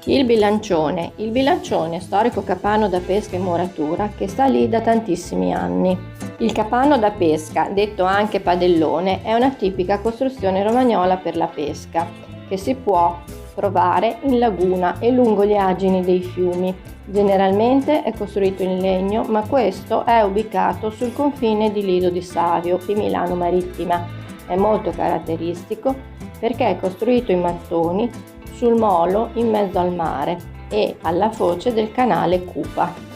Il Bilancione. Il Bilancione, storico capanno da pesca in muratura che sta lì da tantissimi anni. Il capanno da pesca, detto anche padellone, è una tipica costruzione romagnola per la pesca, che si può trovare in laguna e lungo gli argini dei fiumi. Generalmente è costruito in legno, ma questo è ubicato sul confine di Lido Di Savio, di Milano Marittima. È molto caratteristico perché è costruito in mattoni sul molo in mezzo al mare e alla foce del canale Cupa.